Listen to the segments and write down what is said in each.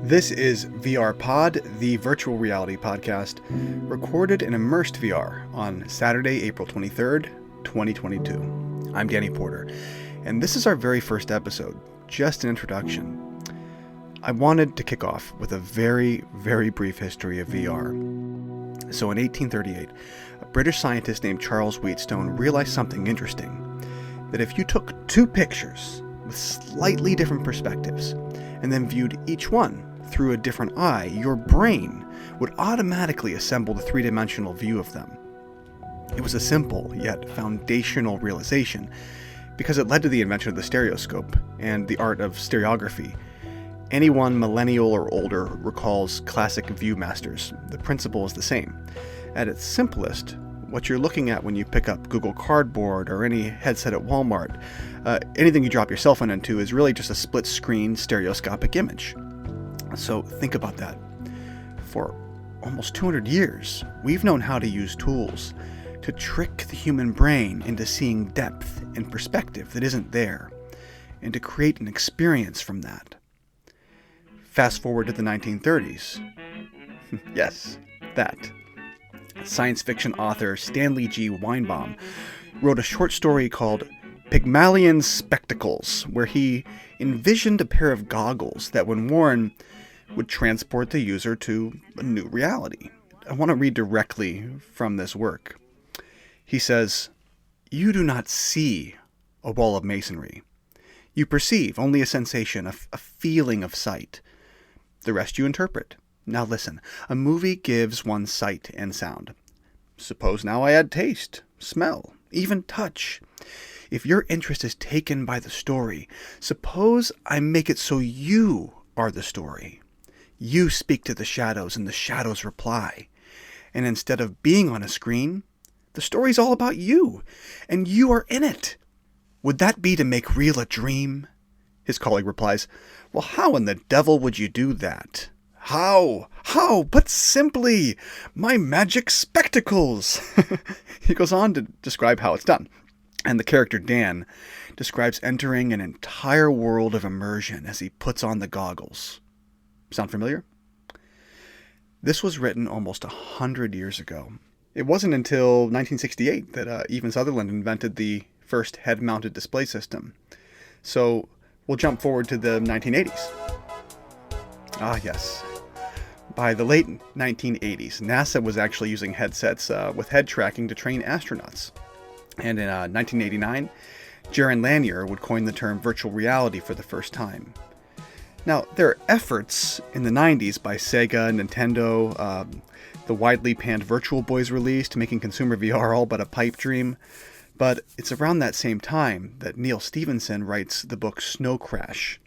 This is VRPod, the virtual reality podcast, recorded in immersed VR on Saturday, April 23rd, 2022. I'm Danny Porter, and this is our very first episode, just an introduction. I wanted to kick off with a very, very brief history of VR. So in 1838, a British scientist named Charles Wheatstone realized something interesting, that if you took two pictures with slightly different perspectives, and then viewed each one through a different eye, your brain would automatically assemble the three-dimensional view of them. It was a simple yet foundational realization because it led to the invention of the stereoscope and the art of stereography. Anyone millennial or older recalls classic Viewmasters. The principle is the same. At its simplest, what you're looking at when you pick up Google Cardboard or any headset at Walmart, anything you drop your cell phone into is really just a split-screen stereoscopic image. So think about that. For almost 200 years, we've known how to use tools to trick the human brain into seeing depth and perspective that isn't there, and to create an experience from that. Fast forward to the 1930s. Yes, that. Science fiction author Stanley G. Weinbaum wrote a short story called Pygmalion's Spectacles, where he envisioned a pair of goggles that, when worn, would transport the user to a new reality. I want to read directly from this work. He says, "You do not see a wall of masonry. You perceive only a sensation, a feeling of sight. The rest you interpret. Now listen, a movie gives one sight and sound. Suppose now I add taste, smell, even touch. If your interest is taken by the story, suppose I make it so you are the story. You speak to the shadows and the shadows reply. And instead of being on a screen, the story's all about you, and you are in it. Would that be to make real a dream?" His colleague replies, "Well, how in the devil would you do that?" How? But simply, my magic spectacles. He goes on to describe how it's done. And the character Dan describes entering an entire world of immersion as he puts on the goggles. Sound familiar? This was written almost 100 years ago. It wasn't until 1968 that Even Sutherland invented the first head-mounted display system. So we'll jump forward to the 1980s. Ah, yes. By the late 1980s, NASA was actually using headsets with head tracking to train astronauts. And in 1989, Jaron Lanier would coin the term virtual reality for the first time. Now, there are efforts in the 90s by Sega, Nintendo, the widely panned Virtual Boy's release to making consumer VR all but a pipe dream. But it's around that same time that Neil Stephenson writes the book Snow Crash.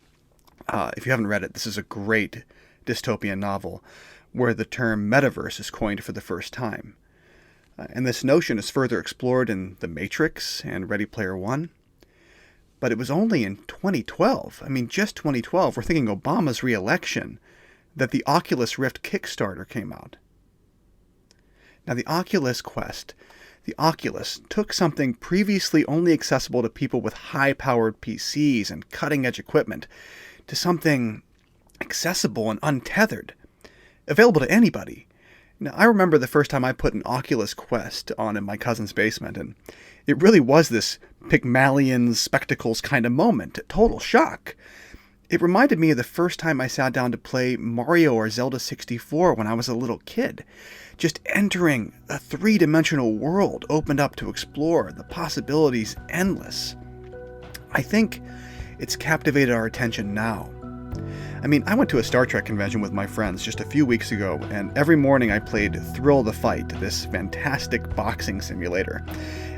If you haven't read it, this is a great dystopian novel where the term metaverse is coined for the first time. And this notion is further explored in The Matrix and Ready Player One. But it was only in 2012, just 2012, we're thinking Obama's re-election, that the Oculus Rift Kickstarter came out. Now, the Oculus Quest, the Oculus, took something previously only accessible to people with high-powered PCs and cutting-edge equipment to something accessible and untethered, available to anybody. Now, I remember the first time I put an Oculus Quest on in my cousin's basement, and it really was this Pygmalion's Spectacles kind of moment, total shock. It reminded me of the first time I sat down to play Mario or Zelda 64 when I was a little kid. Just entering a three-dimensional world opened up to explore, the possibilities endless. I think it's captivated our attention now. I went to a Star Trek convention with my friends just a few weeks ago, and every morning I played Thrill the Fight, this fantastic boxing simulator.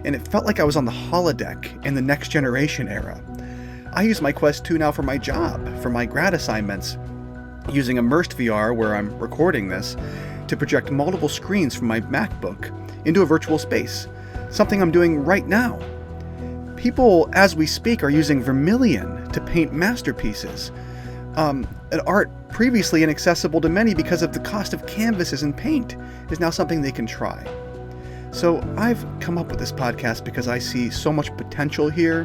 And it felt like I was on the holodeck in the Next Generation era. I use my Quest 2 now for my job, for my grad assignments, using immersed VR, where I'm recording this, to project multiple screens from my MacBook into a virtual space, something I'm doing right now. People, as we speak, are using Vermilion to paint masterpieces. An art previously inaccessible to many because of the cost of canvases and paint is now something they can try. So I've come up with this podcast because I see so much potential here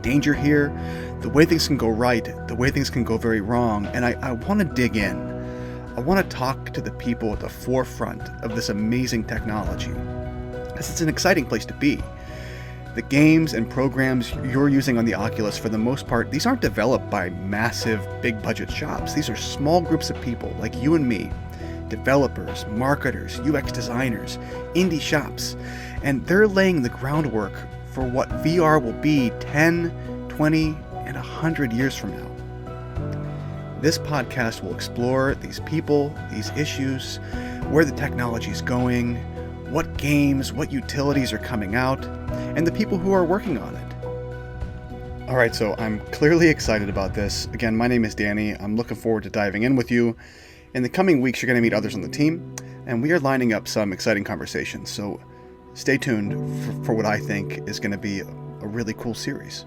danger here, the way things can go right, the way things can go very wrong, and I want to dig in. I want to talk to the people at the forefront of this amazing technology, because it's an exciting place to be. The games and programs you're using on the Oculus, for the most part, these aren't developed by massive, big-budget shops. These are small groups of people like you and me, developers, marketers, UX designers, indie shops, and they're laying the groundwork for what VR will be 10, 20, and 100 years from now. This podcast will explore these people, these issues, where the technology is going, what games, what utilities are coming out, and the people who are working on it. All right, so I'm clearly excited about this. Again, my name is Danny. I'm looking forward to diving in with you. In the coming weeks, you're going to meet others on the team, and we are lining up some exciting conversations. So stay tuned for what I think is going to be a really cool series.